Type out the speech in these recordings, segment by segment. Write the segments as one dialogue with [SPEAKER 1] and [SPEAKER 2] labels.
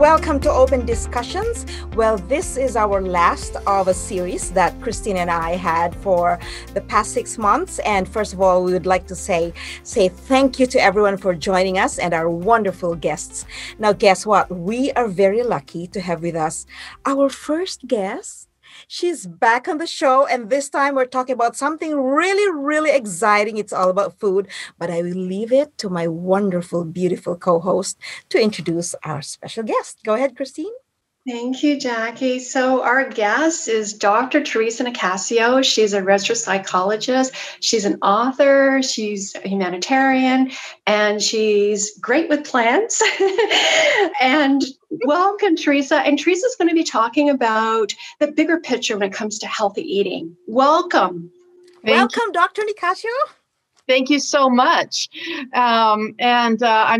[SPEAKER 1] welcome to Open Discussions. Well, this is our last of a series that Christine and I had for the past 6 months. And first of all, we would like to say thank you to everyone for joining us and our wonderful guests. Now, guess what? We are very lucky to have with us our first guest. She's back on the show, and this time we're talking about something really, really exciting. It's all about food, but I will leave it to my wonderful, beautiful co-host to introduce our special guest. Go ahead, Christine.
[SPEAKER 2] Thank you, Jackie. So our guest is Dr. Theresa Nicassio. She's a registered psychologist. She's an author. She's a humanitarian, and she's great with plants. And welcome, Theresa. And Theresa's going to be talking about the bigger picture when it comes to healthy eating. Welcome.
[SPEAKER 1] Welcome, Dr. Nicassio.
[SPEAKER 3] Thank you so much. I'm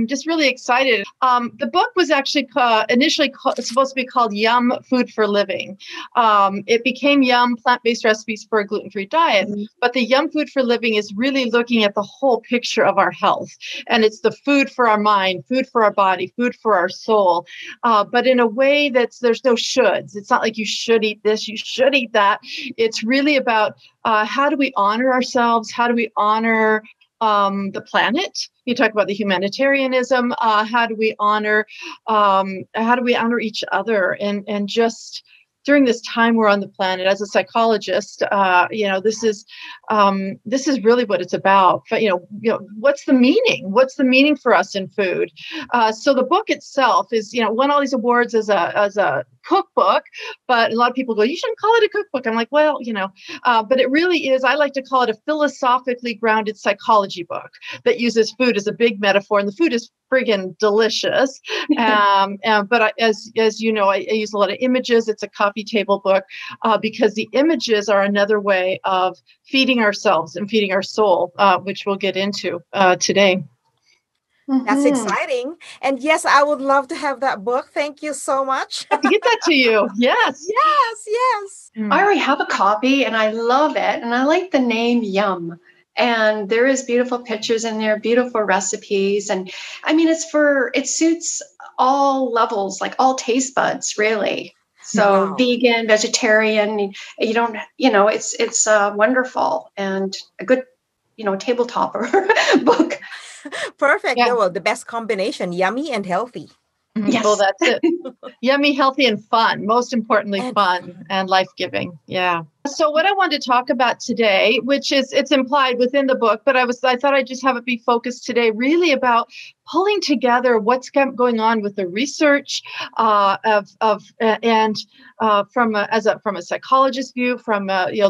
[SPEAKER 3] just really excited. The book was actually initially supposed to be called Yum, Food for Living. It became Yum, Plant-Based Recipes for a Gluten-Free Diet. Mm-hmm. But the Yum, Food for Living is really looking at the whole picture of our health. And it's the food for our mind, food for our body, food for our soul. But in a way there's no shoulds. It's not like you should eat this, you should eat that. It's really about how do we honor ourselves? How do we honor the planet? You talk about the humanitarianism. How do we honor each other? And just during this time we're on the planet, as a psychologist, this is really what it's about. But what's the meaning? What's the meaning for us in food? So the book itself is won all these awards as a cookbook, but a lot of people go, you shouldn't call it a cookbook. I'm like, well, but it really is. I like to call it a philosophically grounded psychology book that uses food as a big metaphor, and the food is friggin' delicious. But as you know, I use a lot of images. It's a coffee table book because the images are another way of feeding ourselves and feeding our soul, which we'll get into today.
[SPEAKER 1] That's exciting. And yes, I would love to have that book. Thank you so much.
[SPEAKER 3] I have to get that to you. Yes.
[SPEAKER 1] Yes.
[SPEAKER 2] I already have a copy and I love it. And I like the name Yum. And there is beautiful pictures in there, beautiful recipes. And I mean, it suits all levels, like all taste buds, really. So wow. Vegan, vegetarian, it's wonderful and a good, tabletop book.
[SPEAKER 1] Perfect. Yeah. Well, the best combination, yummy and healthy.
[SPEAKER 3] Yes. Well, that's it. Yummy, healthy, and fun. Most importantly, fun and life-giving. Yeah. So what I wanted to talk about today, which it's implied within the book, but I thought I'd just have it be focused today, really about pulling together what's going on with the research from a psychologist view, from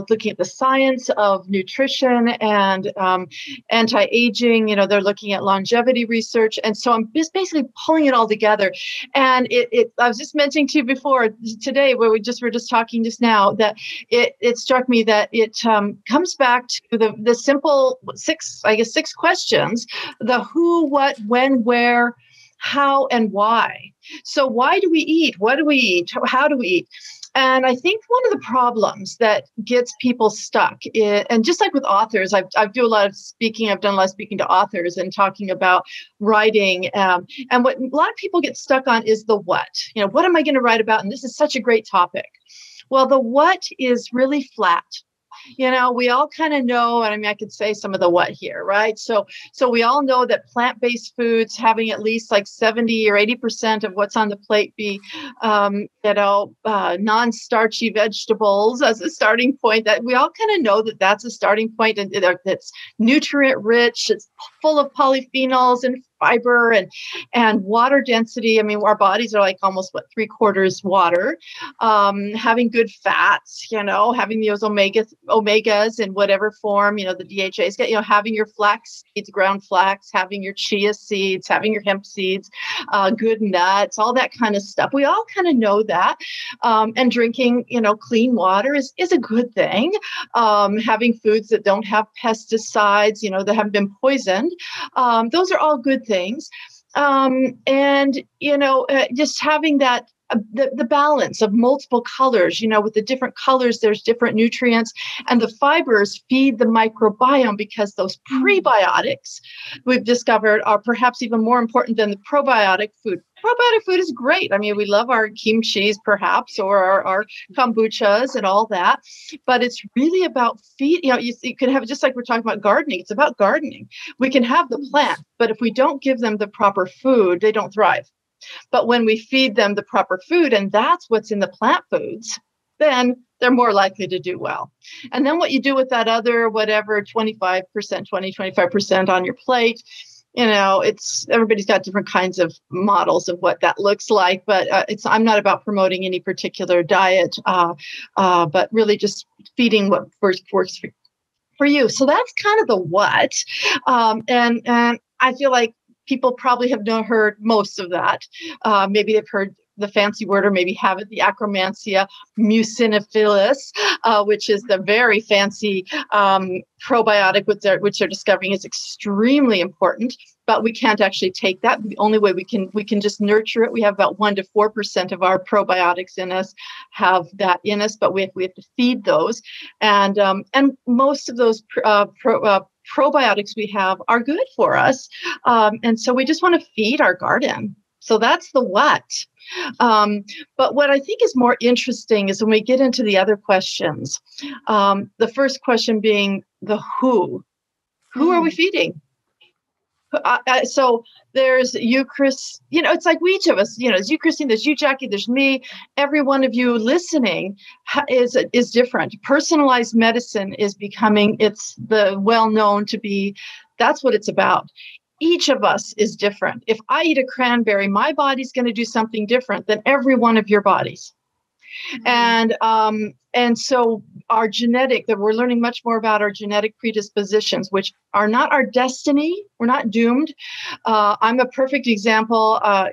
[SPEAKER 3] looking at the science of nutrition and anti-aging. They're looking at longevity research, and so I'm just basically pulling it all together. And I was just mentioning to you before today, where we were just talking just now, that it struck me that it comes back to the simple six questions: the who, what, when, where, how, and why. So why do we eat? What do we eat? How do we eat? And I think one of the problems that gets people stuck and just like with authors, I do a lot of speaking. I've done a lot of speaking to authors and talking about writing. And what a lot of people get stuck on is the what. What am I going to write about? And this is such a great topic. Well, the what is really flat. We all kind of know, and I mean, I could say some of the what here, right? So we all know that plant-based foods, having at least like 70 or 80% of what's on the plate be, non-starchy vegetables as a starting point. That we all kind of know that that's a starting point, and that's nutrient-rich. It's full of polyphenols and fiber and water density. I mean, our bodies are like almost 3/4 water. Having good fats, having those omegas in whatever form, the DHAs, having your flax seeds, ground flax, having your chia seeds, having your hemp seeds, good nuts, all that kind of stuff. We all kind of know that. And drinking, clean water is a good thing. Having foods that don't have pesticides, that haven't been poisoned. Those are all good things. Just having that the balance of multiple colors, with the different colors, there's different nutrients, and the fibers feed the microbiome, because those prebiotics we've discovered are perhaps even more important than the probiotic food. Probiotic food is great. I mean, we love our kimchis, perhaps, or our kombuchas and all that. But it's really about feed. You can have, just like we're talking about gardening. It's about gardening. We can have the plant, but if we don't give them the proper food, they don't thrive. But when we feed them the proper food, and that's what's in the plant foods, then they're more likely to do well. And then what you do with that other, whatever, 25% on your plate, everybody's got different kinds of models of what that looks like, but I'm not about promoting any particular diet, but really just feeding what works for you. So that's kind of the what, and I feel like people probably have not heard most of that. Maybe they've heard the fancy word, or maybe haven't, the Akkermansia muciniphilus, which is the very fancy probiotic, which they're discovering is extremely important. But we can't actually take that. The only way we can just nurture it. We have about 1 to 4% of our probiotics in us have that in us, but we have to feed those. And most of those probiotics we have are good for us. And so we just want to feed our garden. So that's the what. But what I think is more interesting is when we get into the other questions. The first question being the who. Who are we feeding? So there's you, Chris, it's like we each of us, there's you, Christine, there's you, Jackie, there's me. Every one of you listening is different. Personalized medicine is becoming, it's the well-known to be, that's what it's about. Each of us is different. If I eat a cranberry, my body's going to do something different than every one of your bodies. And so our genetic, that we're learning much more about our genetic predispositions, which are not our destiny. We're not doomed. I'm a perfect example. My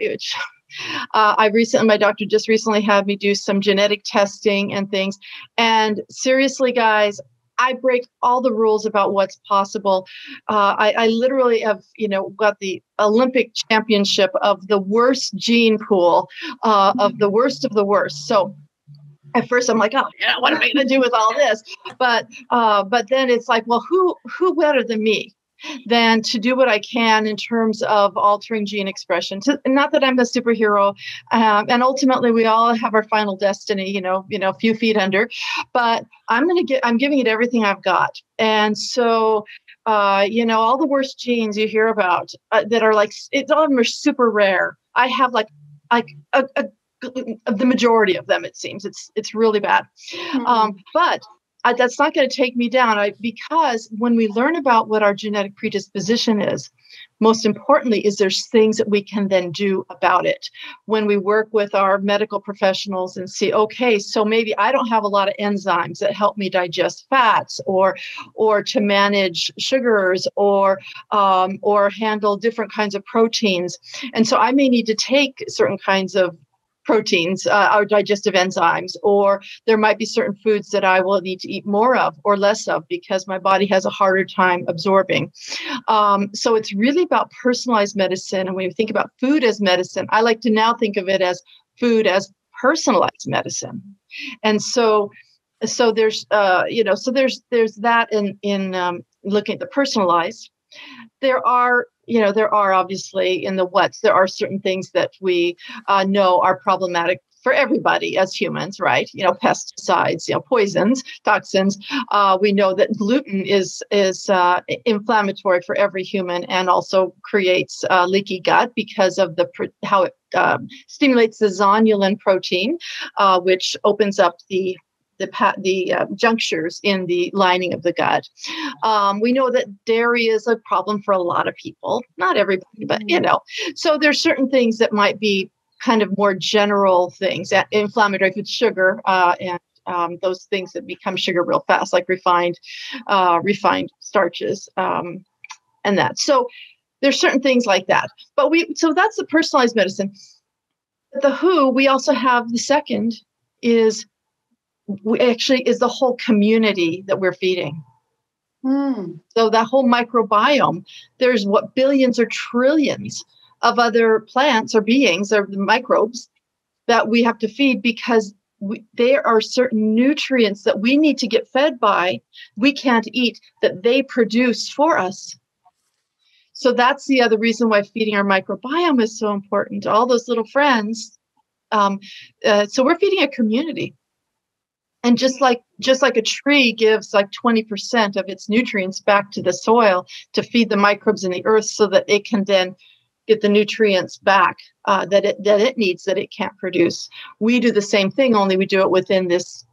[SPEAKER 3] doctor just recently had me do some genetic testing and things. And seriously, guys, I break all the rules about what's possible. I literally have, got the Olympic championship of the worst gene pool, of the worst of the worst. So at first I'm like, oh, what am I going to do with all this? But then it's like, well, who better than me than to do what I can in terms of altering gene expression? Not that I'm a superhero, and ultimately we all have our final destiny, a few feet under. But I'm giving it everything I've got, and so all the worst genes you hear about that are like, all of them are super rare. I have like the majority of them, it seems. It's really bad. But that's not going to take me down, because when we learn about what our genetic predisposition is, most importantly, is there's things that we can then do about it. When we work with our medical professionals and see, okay, so maybe I don't have a lot of enzymes that help me digest fats, or to manage sugars, or handle different kinds of proteins. And so I may need to take certain kinds of proteins, or digestive enzymes, or there might be certain foods that I will need to eat more of or less of because my body has a harder time absorbing. So it's really about personalized medicine. And when we think about food as medicine, I like to now think of it as food as personalized medicine. And so there's that in looking at the personalized. There are obviously in the what's, there are certain things that we know are problematic for everybody as humans, right? Pesticides, poisons, toxins. We know that gluten is inflammatory for every human, and also creates leaky gut because of how it stimulates the zonulin protein, which opens up the junctures in the lining of the gut. We know that dairy is a problem for a lot of people, not everybody, but so there's certain things that might be kind of more general things, inflammatory with sugar, and those things that become sugar real fast, like refined starches, and that. So there's certain things like that. But so that's the personalized medicine. The who, we also have the second is the whole community that we're feeding. So that whole microbiome, there's billions or trillions of other plants or beings or microbes that we have to feed because there are certain nutrients that we need to get fed by, we can't eat, that they produce for us. So that's the other reason why feeding our microbiome is so important. All those little friends. So we're feeding a community. And just like a tree gives like 20% of its nutrients back to the soil to feed the microbes in the earth so that it can then get the nutrients back that it needs, that it can't produce. We do the same thing, only we do it within this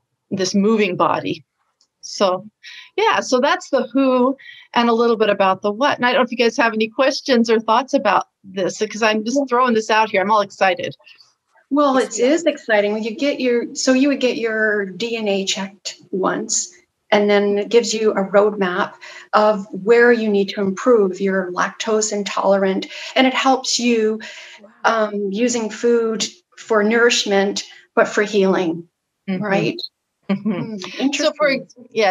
[SPEAKER 3] moving body. So, yeah, so that's the who and a little bit about the what. And I don't know if you guys have any questions or thoughts about this, because I'm just throwing this out here. I'm all excited.
[SPEAKER 2] Well, it is exciting when you get you would get your DNA checked once, and then it gives you a roadmap of where you need to improve. You're lactose intolerant, and it helps you using food for nourishment, but for healing, right?
[SPEAKER 3] Mm-hmm.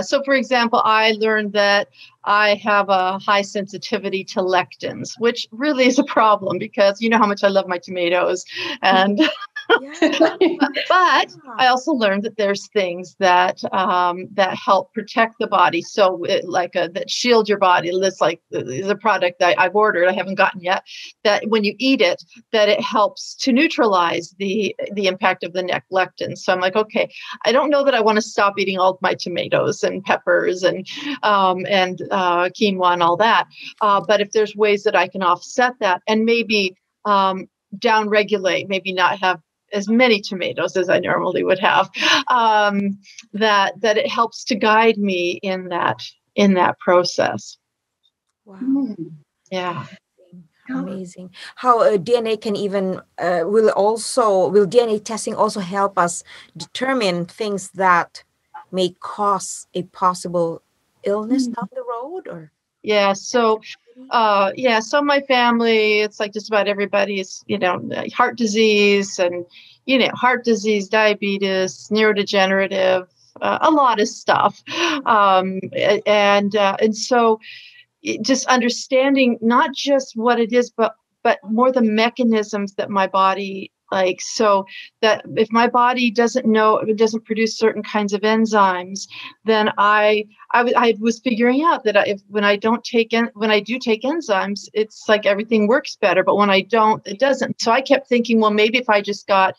[SPEAKER 3] So for example, I learned that I have a high sensitivity to lectins, which really is a problem because you know how much I love my tomatoes, and but I also learned that there's things that that help protect the body. So that shield your body. This is a product that I've ordered, I haven't gotten yet, that when you eat it, that it helps to neutralize the impact of the lectins. So I'm like, okay, I don't know that I want to stop eating all of my tomatoes and peppers and quinoa and all that. But if there's ways that I can offset that and maybe down regulate, maybe not have as many tomatoes as I normally would have, that it helps to guide me in that process.
[SPEAKER 1] Wow.
[SPEAKER 3] Yeah.
[SPEAKER 1] Amazing. How DNA can even will DNA testing also help us determine things that may cause a possible illness down the road, or?
[SPEAKER 3] Yeah. So my family, it's like just about everybody's, heart disease and, diabetes, neurodegenerative, a lot of stuff. And so just understanding not just what it is, but more the mechanisms that my body likes. So that if my body doesn't produce certain kinds of enzymes, then I was figuring out that when I do take enzymes, it's like everything works better. But when I don't, it doesn't. So I kept thinking, well, maybe if I just got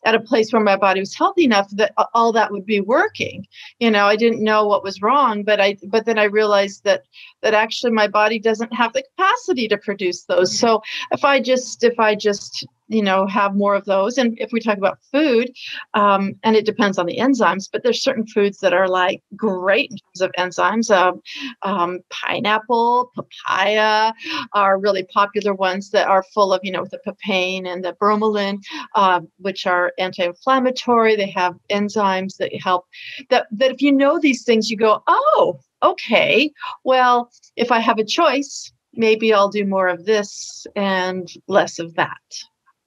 [SPEAKER 3] at a place where my body was healthy enough that all that would be working. I didn't know what was wrong, but then I realized that actually my body doesn't have the capacity to produce those. So if I just have more of those, and if we talk about food, and it depends on the enzymes, but there's certain foods that are like great in terms of enzymes. Pineapple, papaya are really popular ones that are full of, the papain and the bromelain, which are anti-inflammatory. They have enzymes that help that if you know these things, you go, oh, okay, well, if I have a choice, maybe I'll do more of this and less of that.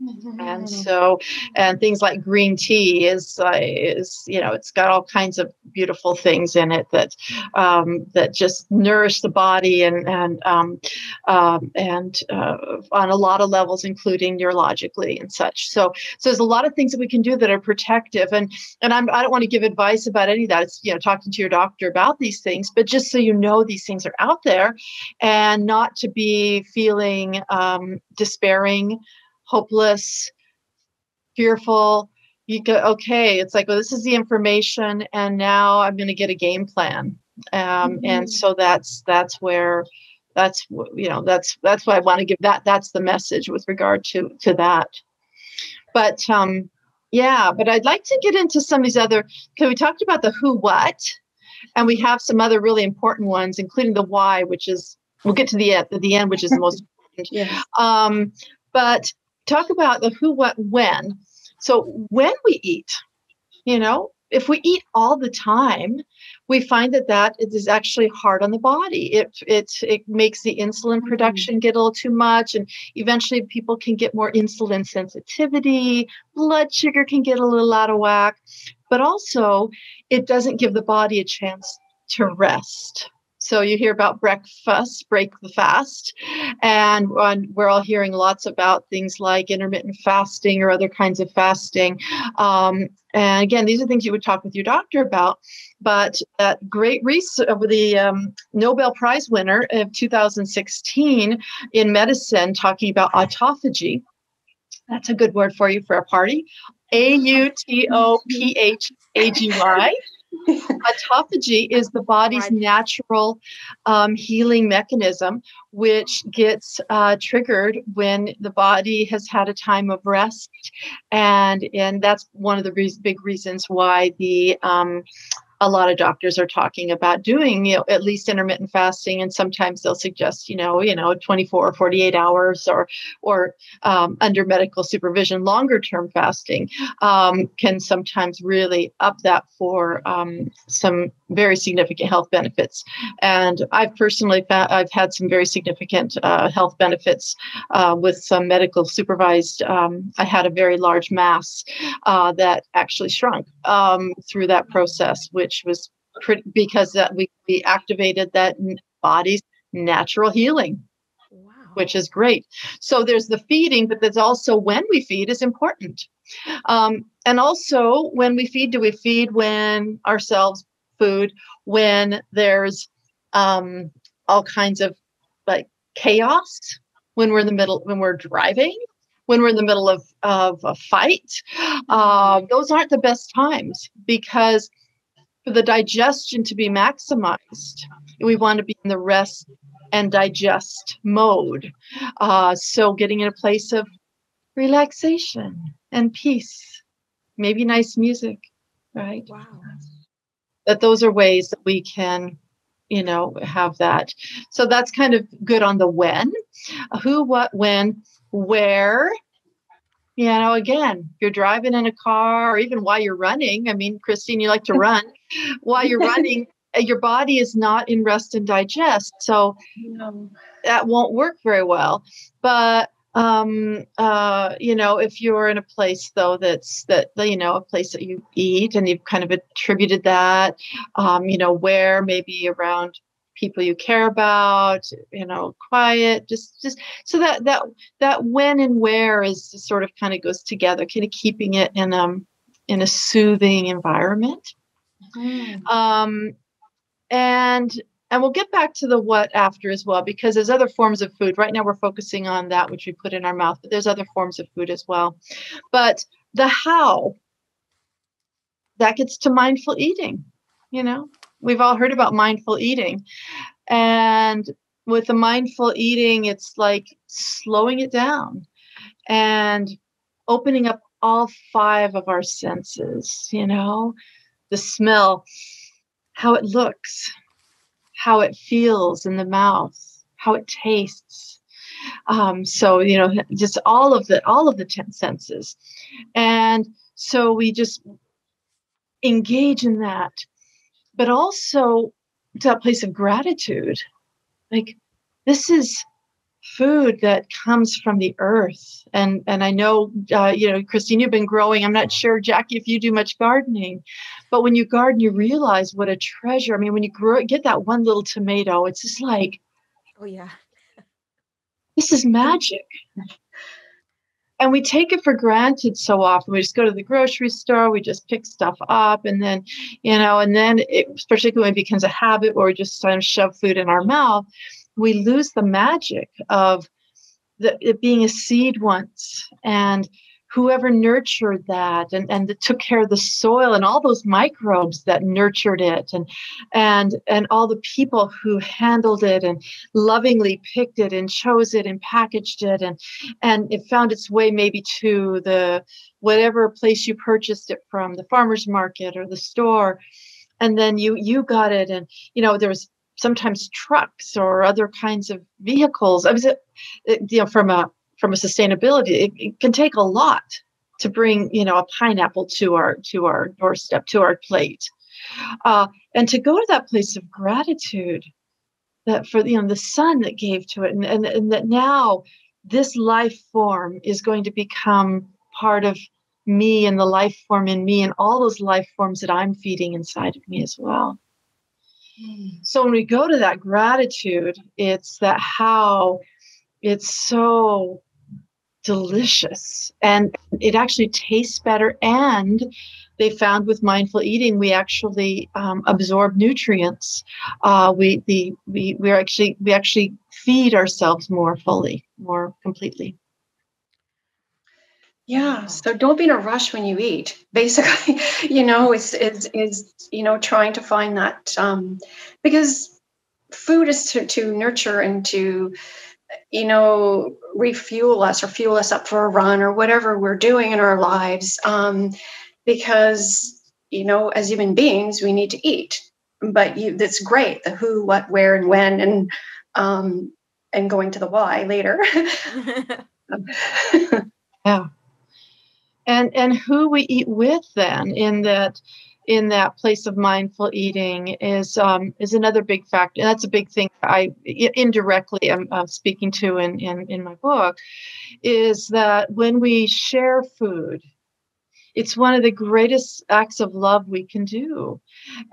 [SPEAKER 3] Mm-hmm. And things like green tea is it's got all kinds of beautiful things in it that just nourish the body and on a lot of levels, including neurologically and such. So there's a lot of things that we can do that are protective. And I don't want to give advice about any of that. It's talking to your doctor about these things, but just so these things are out there, and not to be feeling despairing, hopeless, fearful. You go, okay, it's like, well, this is the information, and now I'm going to get a game plan. And so that's why I want to give that. That's the message with regard to that. But but I'd like to get into some of these other, because we talked about the who, what, and we have some other really important ones, including the why, which is, we'll get to the end, which is the most important. Yes. But talk about the who, what, when. So when we eat, if we eat all the time, we find that it is actually hard on the body. It makes the insulin production get a little too much, and eventually people can get more insulin sensitivity. Blood sugar can get a little out of whack, but also it doesn't give the body a chance to rest. So you hear about breakfast, break the fast, and we're all hearing lots about things like intermittent fasting or other kinds of fasting. And again, these are things you would talk with your doctor about. But that great research, the Nobel Prize winner of 2016 in medicine, talking about autophagy. That's a good word for you for a party. Autophagy. Autophagy is the body's natural healing mechanism, which gets triggered when the body has had a time of rest, and that's one of the big reasons why a lot of doctors are talking about doing, at least intermittent fasting, and sometimes they'll suggest, 24 or 48 hours, or under medical supervision, longer term fasting can sometimes really up that for some very significant health benefits. And I've personally I've had some very significant health benefits with some medical supervised. I had a very large mass that actually shrunk through that process, which was because we activated that body's natural healing. Wow. Which is great. So there's the feeding, but there's also when we feed is important. And also when we feed, do we feed when ourselves food, when there's all kinds of like chaos, when we're in the middle, when we're driving, when we're in the middle of a fight, those aren't the best times, because for the digestion to be maximized, we want to be in the rest and digest mode. So getting in a place of relaxation and peace, maybe nice music, right?
[SPEAKER 1] Wow.
[SPEAKER 3] That those are ways that we can, have that. So that's kind of good on the when, who, what, when, where. Again, you're driving in a car or even while you're running. I mean, Christine, you like to run. While you're running, your body is not in rest and digest. So that won't work very well. But, if you're in a place, though, that's a place that you eat and you've kind of attributed that, where maybe around people you care about, quiet, just so that when and where is sort of kind of goes together, kind of keeping it in a soothing environment. Mm-hmm. And we'll get back to the what after as well, because there's other forms of food. Right now we're focusing on that which we put in our mouth, but there's other forms of food as well. But the how, that gets to mindful eating. We've all heard about mindful eating. And with the mindful eating, it's like slowing it down and opening up all 5 of our senses, the smell, how it looks, how it feels in the mouth, how it tastes. So, just all of the 10 senses. And so we just engage in that, but also to that place of gratitude. Like, this is food that comes from the earth. And I know, Christine, you've been growing. I'm not sure, Jackie, if you do much gardening, but when you garden, you realize what a treasure. I mean, when you get that one little tomato, it's just like,
[SPEAKER 1] oh yeah,
[SPEAKER 3] this is magic. And we take it for granted so often. We just go to the grocery store, we just pick stuff up, and then, particularly when it becomes a habit where we just kind of shove food in our mouth, we lose the magic of it being a seed once, and whoever nurtured that and that took care of the soil and all those microbes that nurtured it, and all the people who handled it and lovingly picked it and chose it and packaged it, and it found its way maybe to the whatever place you purchased it from, the farmer's market or the store, and then you got it, and there was sometimes trucks or other kinds of vehicles. I was, from a sustainability, it can take a lot to bring, a pineapple to our doorstep, to our plate, and to go to that place of gratitude that for the sun that gave to it, and that now this life form is going to become part of me and the life form in me and all those life forms that I'm feeding inside of me as well. So when we go to that gratitude, it's that how it's so delicious and it actually tastes better. And they found with mindful eating, we actually absorb nutrients. We actually feed ourselves more fully, more completely.
[SPEAKER 2] Yeah. So don't be in a rush when you eat. Basically, is trying to find that because food is to nurture and to refuel us or fuel us up for a run or whatever we're doing in our lives. Because as human beings, we need to eat. But that's great. The who, what, where, and when, and going to the why later.
[SPEAKER 3] Yeah. And who we eat with then in that place of mindful eating is another big factor. And that's a big thing I indirectly am speaking to in my book, is that when we share food, it's one of the greatest acts of love we can do.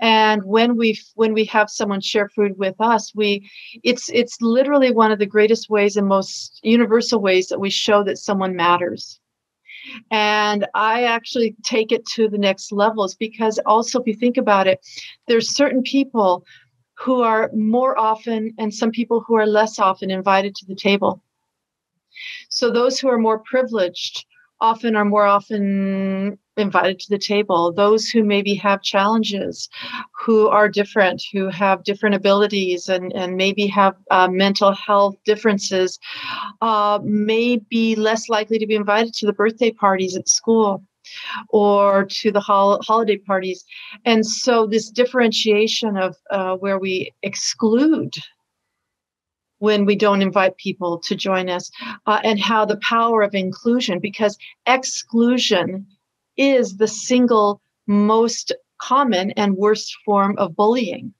[SPEAKER 3] And when we have someone share food with us, it's literally one of the greatest ways and most universal ways that we show that someone matters. And I actually take it to the next levels because also, if you think about it, there's certain people who are more often and some people who are less often invited to the table. So those who are more privileged are more often invited to the table. Those who maybe have challenges, who are different, who have different abilities and maybe have mental health differences, may be less likely to be invited to the birthday parties at school or to the holiday parties. And so this differentiation of where we exclude when we don't invite people to join us, and how the power of inclusion, because exclusion is the single most common and worst form of bullying.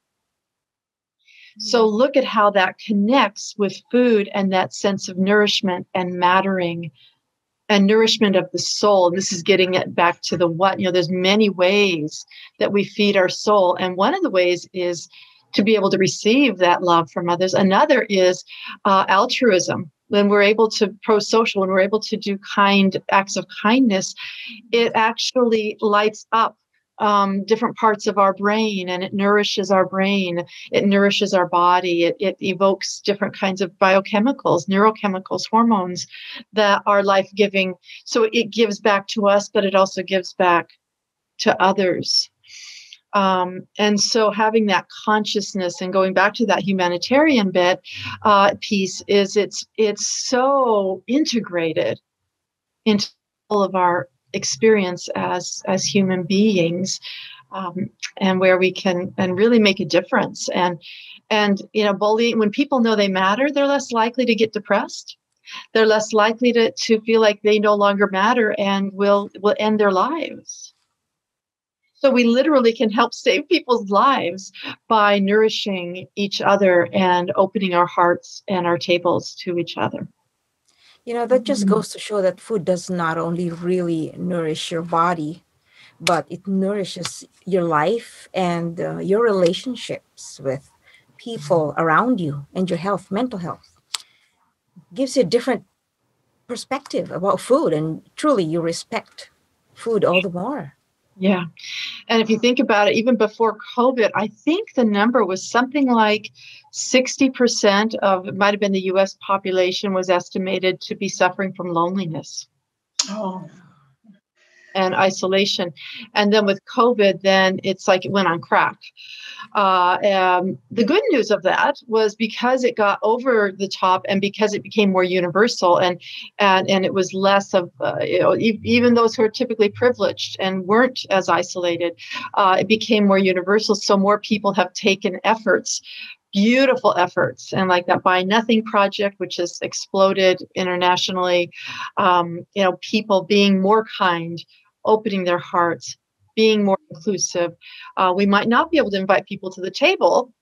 [SPEAKER 3] So look at how that connects with food and that sense of nourishment and mattering and nourishment of the soul. This is getting it back to the what. There's many ways that we feed our soul. And one of the ways is to be able to receive that love from others. Another is altruism. When we're able to pro-social, when we're able to do kind acts of kindness, it actually lights up different parts of our brain, and it nourishes our brain. It nourishes our body. It evokes different kinds of biochemicals, neurochemicals, hormones that are life-giving. So it gives back to us, but it also gives back to others. And so having that consciousness and going back to that humanitarian piece is it's so integrated into all of our experience as human beings, and where we can and really make a difference. And bullying, when people know they matter, they're less likely to get depressed. They're less likely to feel like they no longer matter and will end their lives. So we literally can help save people's lives by nourishing each other and opening our hearts and our tables to each other.
[SPEAKER 1] That just goes to show that food does not only really nourish your body, but it nourishes your life and your relationships with people around you and your health, mental health. Gives you a different perspective about food, and truly you respect food all the more.
[SPEAKER 3] Yeah. And if you think about it, even before COVID, I think the number was something like 60% of, it might have been the US population, was estimated to be suffering from loneliness.
[SPEAKER 2] Oh.
[SPEAKER 3] And isolation. And then with COVID, then it's like it went on crack. The good news of that was because it got over the top and because it became more universal and it was less of, even those who are typically privileged and weren't as isolated, it became more universal. So more people have taken efforts, beautiful efforts, and like that Buy Nothing project, which has exploded internationally, people being more kind, opening their hearts, being more inclusive. We might not be able to invite people to the table,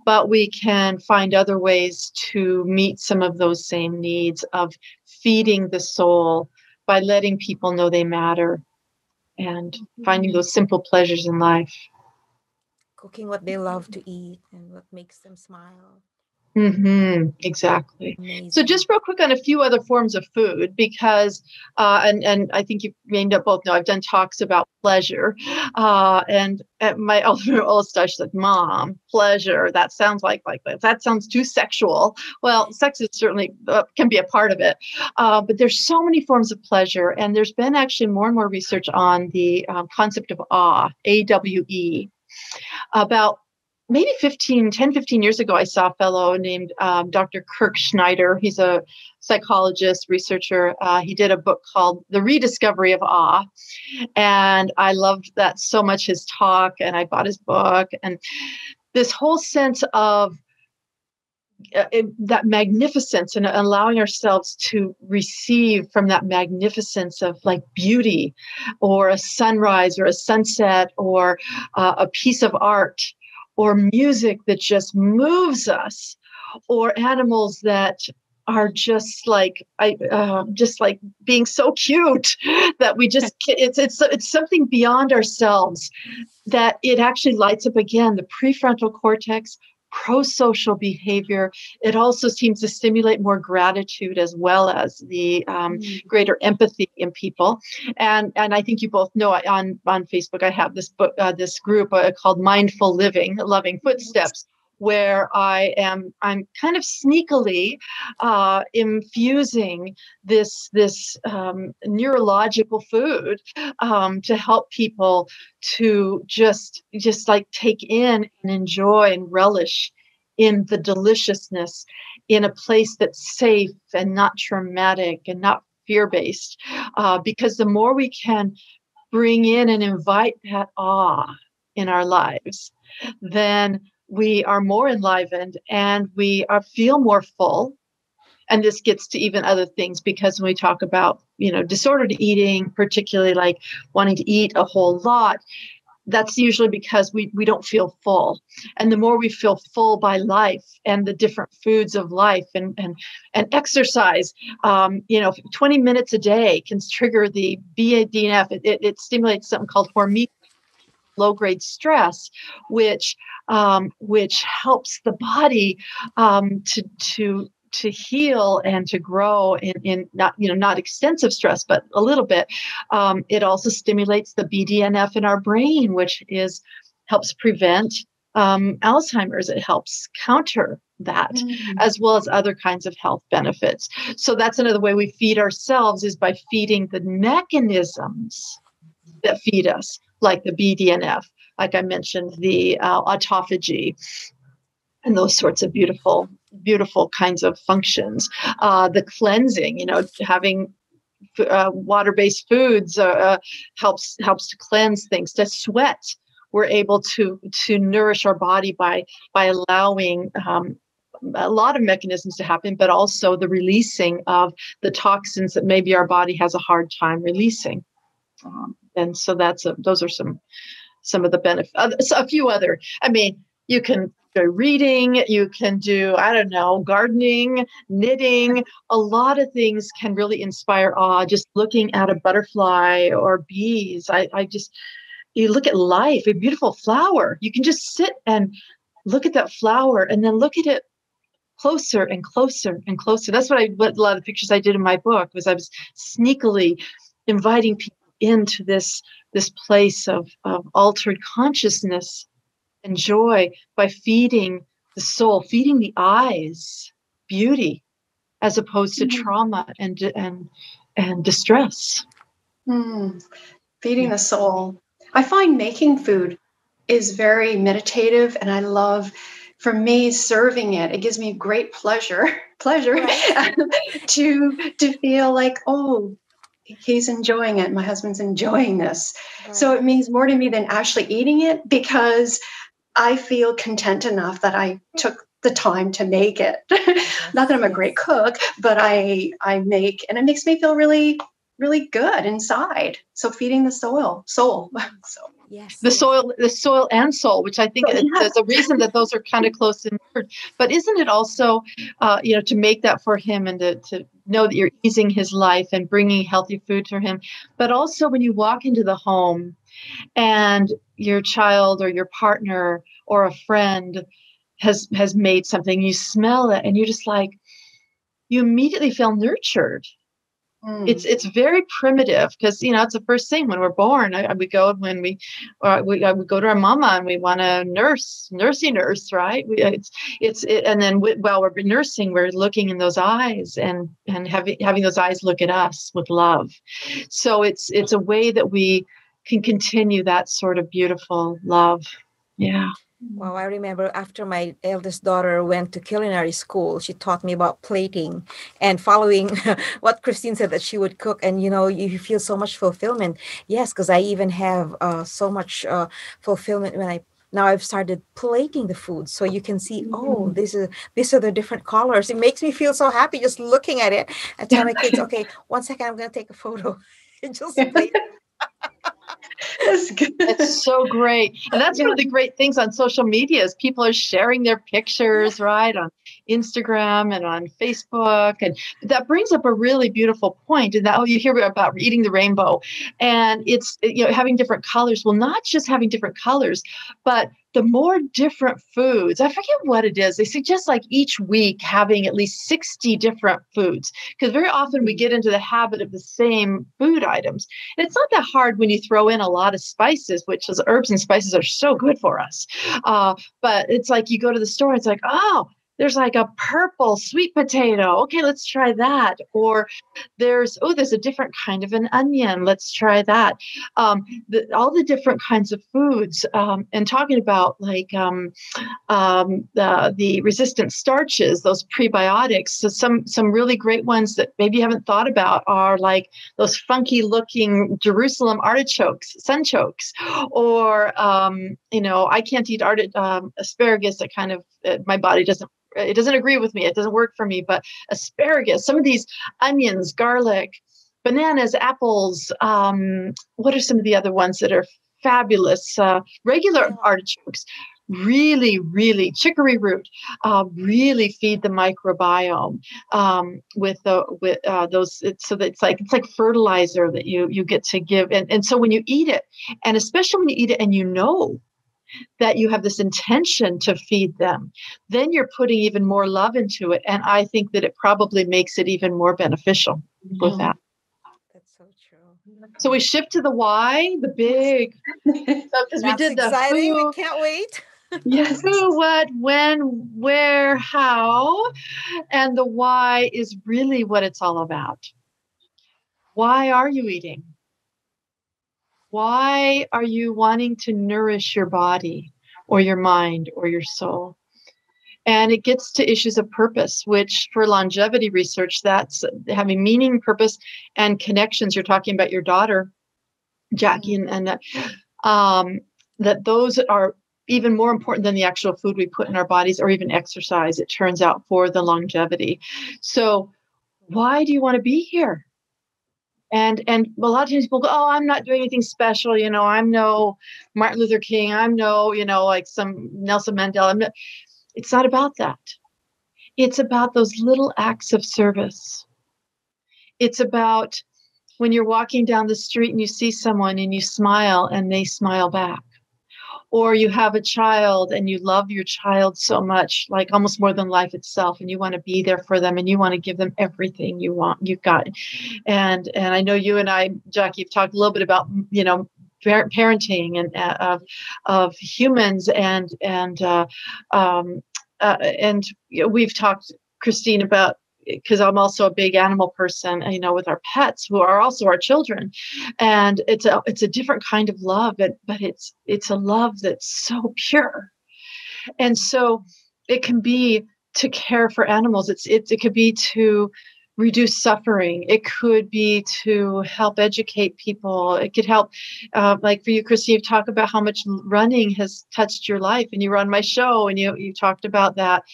[SPEAKER 3] but we can find other ways to meet some of those same needs of feeding the soul by letting people know they matter and finding those simple pleasures in life.
[SPEAKER 1] cooking what they love to eat and what makes them smile.
[SPEAKER 3] Exactly.
[SPEAKER 1] Amazing.
[SPEAKER 3] So just real quick on a few other forms of food, because, and I think you may both know, I've done talks about pleasure. And my oldest daughter said, Mom, pleasure, that sounds like that sounds too sexual. Well, sex is certainly can be a part of it. But there's so many forms of pleasure. And there's been actually more and more research on the concept of awe, AWE, about maybe 10, 15 years ago, I saw a fellow named Dr. Kirk Schneider. He's a psychologist, researcher. He did a book called The Rediscovery of Awe. And I loved that so much, his talk, and I bought his book. And this whole sense of that magnificence and allowing ourselves to receive from that magnificence of like beauty or a sunrise or a sunset or a piece of art or music that just moves us, or animals that are just like being so cute that we just it's something beyond ourselves, that it actually lights up again the prefrontal cortex, pro-social behavior. It also seems to stimulate more gratitude as well as the greater empathy in people. And I think you both know, on Facebook, I have this book, this group called Mindful Living, Loving Footsteps, where I'm kind of sneakily infusing this neurological food to help people to just like take in and enjoy and relish in the deliciousness in a place that's safe and not traumatic and not fear-based. Because the more we can bring in and invite that awe in our lives, then we are more enlivened and we feel more full. And this gets to even other things, because when we talk about, disordered eating, particularly like wanting to eat a whole lot, that's usually because we don't feel full. And the more we feel full by life and the different foods of life and exercise, 20 minutes a day can trigger the BDNF. It stimulates something called hormone, low-grade stress, which helps the body to heal and to grow in not extensive stress, but a little bit. It also stimulates the BDNF in our brain, which helps prevent Alzheimer's. It helps counter that, as well as other kinds of health benefits. So that's another way we feed ourselves, is by feeding the mechanisms that feed us, like the BDNF, like I mentioned, the autophagy, and those sorts of beautiful kinds of functions. The cleansing, having water-based foods helps to cleanse things. To sweat, we're able to nourish our body by allowing a lot of mechanisms to happen, but also the releasing of the toxins that maybe our body has a hard time releasing. And so those are some of the benefits. A few other. I mean, you can do reading, you can do, gardening, knitting. A lot of things can really inspire awe. Just looking at a butterfly or bees. You look at life, a beautiful flower. You can just sit and look at that flower and then look at it closer and closer and closer. That's what a lot of the pictures I did in my book was I was sneakily inviting people into this place of altered consciousness and joy by feeding the soul, feeding the eyes beauty, as opposed to trauma and distress.
[SPEAKER 2] Feeding the soul. I find making food is very meditative, and I love, for me, serving it. It gives me great pleasure right. to feel like, oh, he's enjoying it. My husband's enjoying this. Right. So it means more to me than actually eating it, because I feel content enough that I took the time to make it. Yes, not that I'm a great cook, but I make, and it makes me feel really, really good inside. So feeding the soul. So
[SPEAKER 3] yes, the soil and soul, which I think there's a reason that those are kind of close in word. But isn't it also, to make that for him and to know that you're easing his life and bringing healthy food to him, but also when you walk into the home and your child or your partner or a friend has made something. You smell it and you're just like, you immediately feel nurtured. It's very primitive because it's the first thing when we're born. We go when we go to our mama and we want to nurse, right? And then while we're nursing, we're looking in those eyes and having those eyes look at us with love. So it's a way that we can continue that sort of beautiful love. Yeah.
[SPEAKER 1] Well, I remember after my eldest daughter went to culinary school, she taught me about plating and following what Christine said that she would cook. And, you feel so much fulfillment. Yes, because I even have so much fulfillment when now I've started plating the food. So you can see, these are the different colors. It makes me feel so happy just looking at it. I tell my kids, okay, 1 second, I'm going to take a photo and just plate.
[SPEAKER 2] That's good.
[SPEAKER 3] It's so great. And that's one of the great things on social media is people are sharing their pictures, right, on Instagram and on Facebook. And that brings up a really beautiful point. And that you hear about eating the rainbow. And it's, having different colors. Well, not just having different colors, but the more different foods, I forget what it is. They suggest like each week having at least 60 different foods, because very often we get into the habit of the same food items. And it's not that hard when you throw in a lot of spices, which is herbs and spices are so good for us. But it's like you go to the store, it's like, oh, there's like a purple sweet potato. Okay, let's try that. Or there's a different kind of an onion. Let's try that. All the different kinds of foods. And talking about like the resistant starches, those prebiotics. So some really great ones that maybe you haven't thought about are like those funky looking Jerusalem artichokes, sunchokes, or I can't eat asparagus. That kind of my body doesn't agree with me. It doesn't work for me. But asparagus, some of these onions, garlic, bananas, apples. What are some of the other ones that are fabulous? Regular artichokes, really, really chicory root, really feed the microbiome with those. So that it's like fertilizer that you get to give. And so when you eat it, and especially when you eat it, and that you have this intention to feed them, then you're putting even more love into it. And I think that it probably makes it even more beneficial with that.
[SPEAKER 1] That's so true.
[SPEAKER 3] So we shift to the why, the big, because we did
[SPEAKER 1] exciting.
[SPEAKER 3] the who.
[SPEAKER 1] We can't wait.
[SPEAKER 2] Yes.
[SPEAKER 3] Who, what, when, where, how, and the why is really what it's all about. Why are you eating? Why are you wanting to nourish your body or your mind or your soul? And it gets to issues of purpose, which for longevity research, that's having meaning, purpose, and connections. You're talking about your daughter, Jackie, and that those are even more important than the actual food we put in our bodies or even exercise, it turns out, for the longevity. So why do you want to be here? And a lot of times people go, oh, I'm not doing anything special. I'm no Martin Luther King. I'm no, like some Nelson Mandela. It's not about that. It's about those little acts of service. It's about when you're walking down the street and you see someone and you smile and they smile back. Or you have a child and you love your child so much, like almost more than life itself, and you want to be there for them and you want to give them everything you've got. And I know you and I, Jackie, have talked a little bit about, parenting and of humans and we've talked, Christine, about, because I'm also a big animal person, with our pets who are also our children, and it's a different kind of love, but it's a love that's so pure, and so it can be to care for animals. It could be to reduce suffering. It could be to help educate people. It could help, like for you, Christy, you talk about how much running has touched your life, and you were on my show and you talked about that,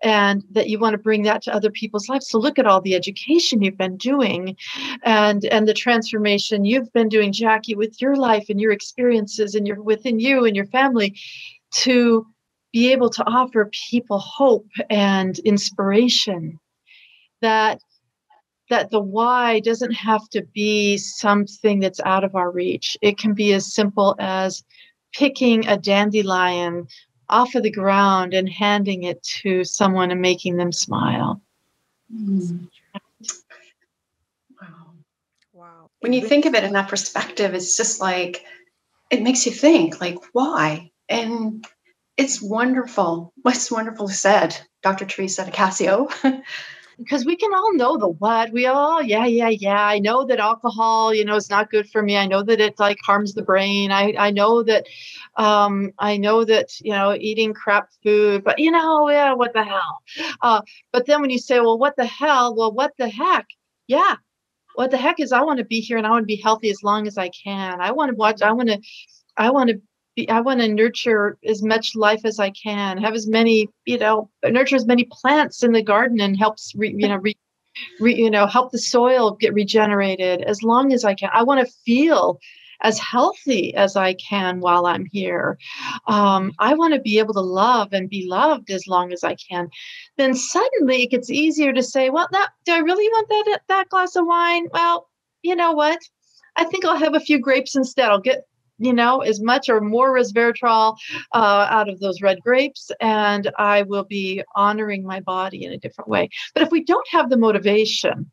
[SPEAKER 3] and that you want to bring that to other people's lives. So look at all the education you've been doing and the transformation you've been doing, Jackie, with your life and your experiences and within you and your family, to be able to offer people hope and inspiration, that the why doesn't have to be something that's out of our reach. It can be as simple as picking a dandelion off of the ground and handing it to someone and making them smile.
[SPEAKER 2] Wow.
[SPEAKER 1] Wow.
[SPEAKER 2] When you think of it in that perspective, it's just like, it makes you think, like, why? And it's wonderful. What's wonderfully said, Dr. Theresa Nicassio.
[SPEAKER 3] Because we can all know the what. We all, yeah. I know that alcohol, is not good for me. I know that it like harms the brain. I know that, eating crap food, but yeah, what the hell? But then when you say, well, what the hell? Well, what the heck? Yeah. What the heck is I want to be here and I want to be healthy as long as I can. I want to watch. I want to nurture as much life as I can, have as many, nurture as many plants in the garden and helps, help the soil get regenerated as long as I can. I want to feel as healthy as I can while I'm here. I want to be able to love and be loved as long as I can. Then suddenly it gets easier to say, well, do I really want that glass of wine? Well, you know what? I think I'll have a few grapes instead. I'll get as much or more resveratrol out of those red grapes, and I will be honoring my body in a different way. But if we don't have the motivation,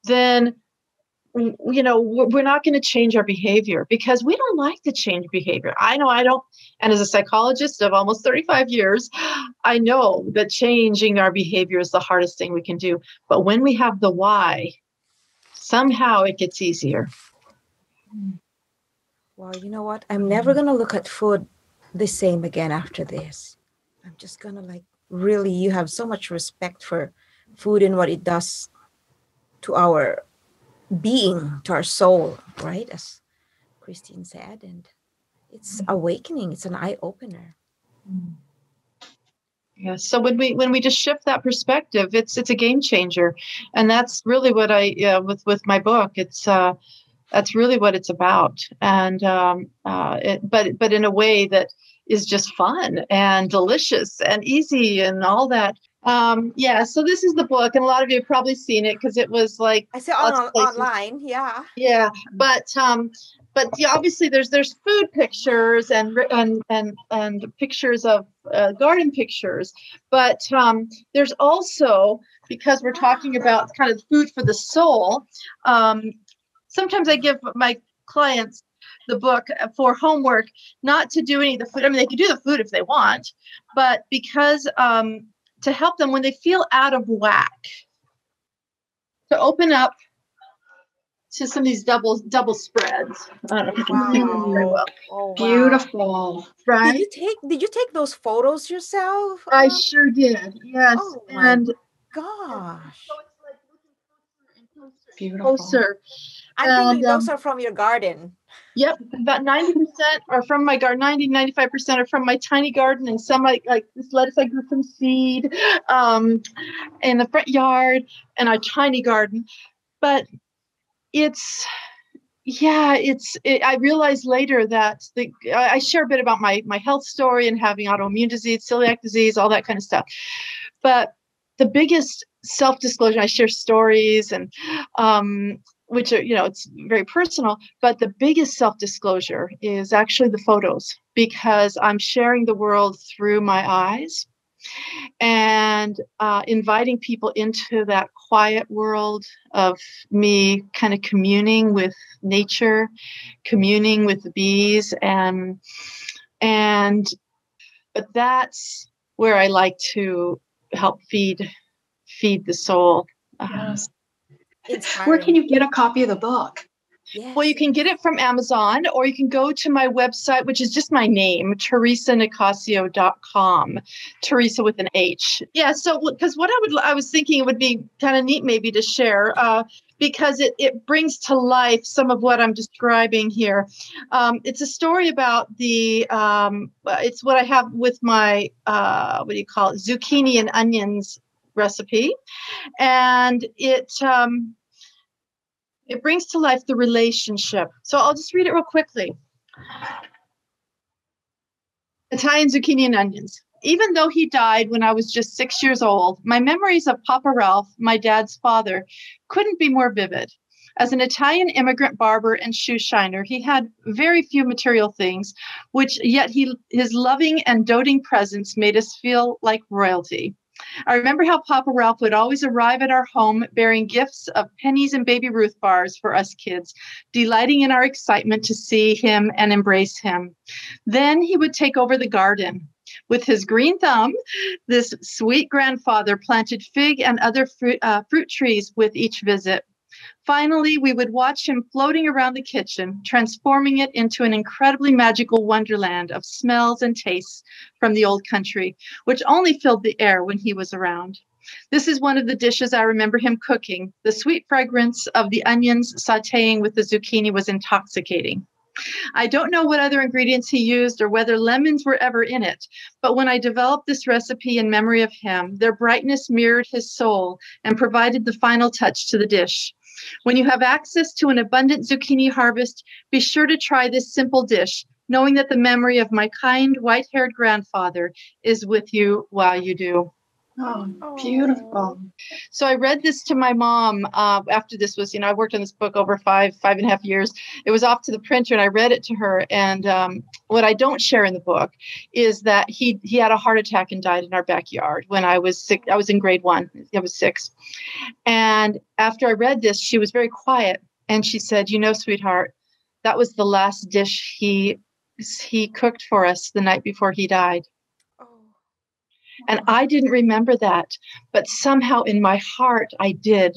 [SPEAKER 3] then we're not going to change our behavior because we don't like to change behavior. I know I don't. And as a psychologist of almost 35 years, I know that changing our behavior is the hardest thing we can do. But when we have the why, somehow it gets easier.
[SPEAKER 1] Well, you know what? I'm never going to look at food the same again after this. I'm just going to really, you have so much respect for food and what it does to our being, to our soul, right? As Christine said, and it's awakening. It's an eye opener.
[SPEAKER 3] Yeah. So when we just shift that perspective, it's a game changer, and that's really what with my book. That's really what it's about, and but in a way that is just fun and delicious and easy and all that. So this is the book, and a lot of you have probably seen it because it was like
[SPEAKER 1] I saw online.
[SPEAKER 3] Yeah, but obviously there's food pictures and pictures of garden pictures, but there's also, because we're talking about kind of food for the soul. Sometimes I give my clients the book for homework, not to do any of the food. I mean, they can do the food if they want, but because to help them when they feel out of whack, to open up to some of these double spreads. I don't know if you can see them very well.
[SPEAKER 1] Oh, wow.
[SPEAKER 2] Beautiful.
[SPEAKER 3] Right?
[SPEAKER 1] Did you take those photos yourself?
[SPEAKER 3] I sure did. Yes.
[SPEAKER 1] Oh my gosh.
[SPEAKER 3] So it's like looking closer and
[SPEAKER 2] Beautiful.
[SPEAKER 3] closer.
[SPEAKER 1] I'm thinking those are from your garden. Yep.
[SPEAKER 3] About 90% are from my garden. 95% are from my tiny garden, and some like this lettuce I grew from seed in the front yard, and our tiny garden. But I realized later that I share a bit about my health story and having autoimmune disease, celiac disease, all that kind of stuff. But the biggest self-disclosure, I share stories and which are, it's very personal, but the biggest self-disclosure is actually the photos, because I'm sharing the world through my eyes and inviting people into that quiet world of me kind of communing with nature, communing with the bees, but that's where I like to help feed the soul.
[SPEAKER 2] Yes.
[SPEAKER 1] Inspiring.
[SPEAKER 2] Where can you get a copy of the book?
[SPEAKER 1] Yes.
[SPEAKER 3] Well, you can get it from Amazon, or you can go to my website, which is just my name, theresanicassio.com, Theresa with an H. Yeah, so because I was thinking it would be kind of neat maybe to share, because it brings to life some of what I'm describing here. It's a story about it's what I have with my, zucchini and onions recipe. And it brings to life the relationship. So I'll just read it real quickly. Italian zucchini and onions. Even though he died when I was just 6 years old, my memories of Papa Ralph, my dad's father, couldn't be more vivid. As an Italian immigrant barber and shoe shiner, he had very few material things, which yet his loving and doting presence made us feel like royalty. I remember how Papa Ralph would always arrive at our home bearing gifts of pennies and Baby Ruth bars for us kids, delighting in our excitement to see him and embrace him. Then he would take over the garden. With his green thumb, this sweet grandfather planted fig and other fruit trees with each visit. Finally, we would watch him floating around the kitchen, transforming it into an incredibly magical wonderland of smells and tastes from the old country, which only filled the air when he was around. This is one of the dishes I remember him cooking. The sweet fragrance of the onions sautéing with the zucchini was intoxicating. I don't know what other ingredients he used or whether lemons were ever in it, but when I developed this recipe in memory of him, their brightness mirrored his soul and provided the final touch to the dish. When you have access to an abundant zucchini harvest, be sure to try this simple dish, knowing that the memory of my kind, white-haired grandfather is with you while you do.
[SPEAKER 2] Oh, beautiful.
[SPEAKER 3] So I read this to my mom after this was, I worked on this book over five and a half years. It was off to the printer and I read it to her. And what I don't share in the book is that he had a heart attack and died in our backyard when I was sick. I was in grade 1. I was 6. And after I read this, she was very quiet. And she said, sweetheart, that was the last dish he cooked for us the night before he died. And I didn't remember that, but somehow in my heart, I did.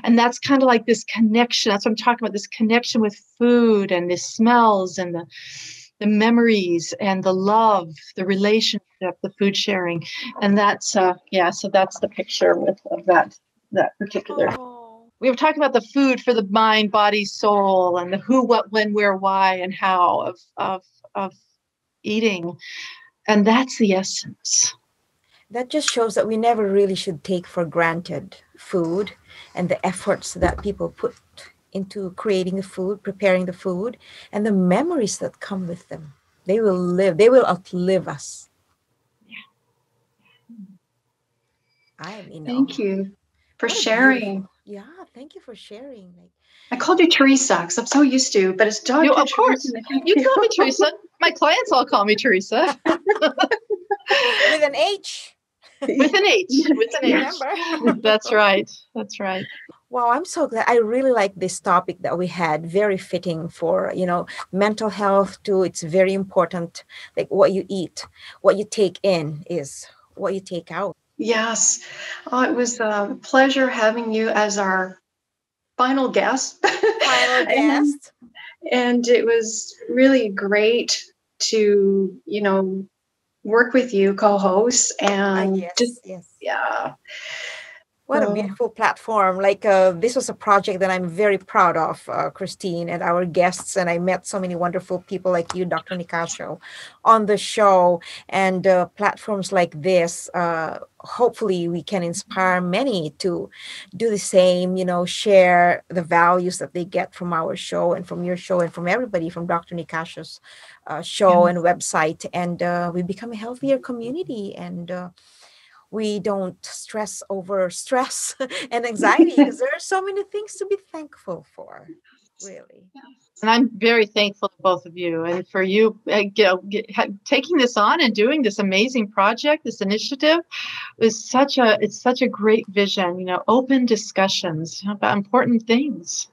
[SPEAKER 3] And that's kind of like this connection. That's what I'm talking about, this connection with food and the smells and the memories and the love, the relationship, the food sharing. And that's, so that's the picture of that particular. We were talking about the food for the mind, body, soul, and the who, what, when, where, why, and how of eating. And that's the essence.
[SPEAKER 1] That just shows that we never really should take for granted food and the efforts that people put into creating the food, preparing the food, and the memories that come with them. They will outlive us.
[SPEAKER 2] Thank you for sharing.
[SPEAKER 1] Yeah, thank you for sharing.
[SPEAKER 2] I called you Theresa because I'm so used to, but it's Dr.
[SPEAKER 3] Of course. You call me Theresa. My clients all call me Theresa.
[SPEAKER 1] With an H.
[SPEAKER 3] With an H.
[SPEAKER 1] Remember?
[SPEAKER 3] That's right. That's right.
[SPEAKER 1] Wow, I'm so glad. I really like this topic that we had. Very fitting for, mental health too. It's very important. Like what you eat, what you take in is what you take out.
[SPEAKER 2] Yes. It was a pleasure having you as our final guest. And it was really great to, work with you, co-host, and
[SPEAKER 1] yes. What a beautiful platform. This was a project that I'm very proud of, Christine, and our guests. And I met so many wonderful people like you, Dr. Nicassio, on the show. And platforms like this, hopefully we can inspire many to do the same, share the values that they get from our show and from your show and from everybody, from Dr. Nicassio's show and website. And we become a healthier community. And we don't stress over stress and anxiety because there are so many things to be thankful for, really.
[SPEAKER 3] And I'm very thankful to both of you and for you taking this on and doing this amazing project. This initiative is such a great vision, open discussions about important things.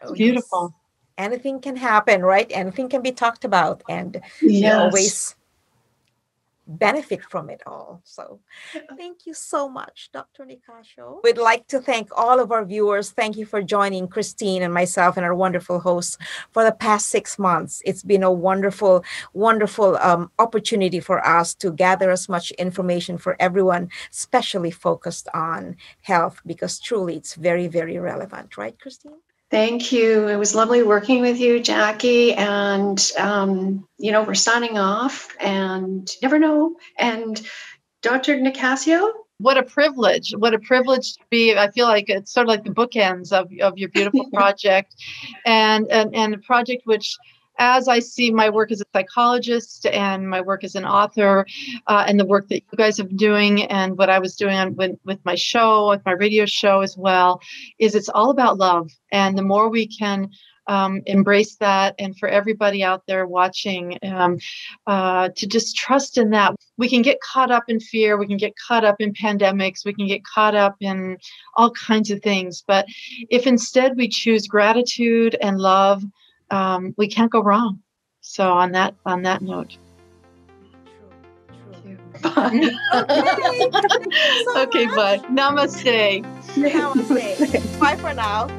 [SPEAKER 3] It's beautiful.
[SPEAKER 1] Yes. Anything can happen, right? Anything can be talked about, and you always benefit from it all. So thank you so much, Dr. Nicassio. We'd like to thank all of our viewers. Thank you for joining Christine and myself and our wonderful hosts for the past 6 months. It's been a wonderful opportunity for us to gather as much information for everyone, especially focused on health, because truly it's very, very relevant. Right, Christine?
[SPEAKER 2] Thank you. It was lovely working with you, Jackie. And, we're signing off and never know. And Dr. Nicassio?
[SPEAKER 3] What a privilege. What a privilege to be. I feel like it's sort of like the bookends of your beautiful project and a project which as I see my work as a psychologist and my work as an author, and the work that you guys have been doing and what I was doing with my show, with my radio show as well, is it's all about love. And the more we can embrace that, and for everybody out there watching, to just trust in that. We can get caught up in fear. We can get caught up in pandemics. We can get caught up in all kinds of things. But if instead we choose gratitude and love, we can't go wrong. So on that note.
[SPEAKER 2] Bye.
[SPEAKER 1] Okay.
[SPEAKER 3] Okay, bye. Namaste.
[SPEAKER 1] Namaste. Bye for now.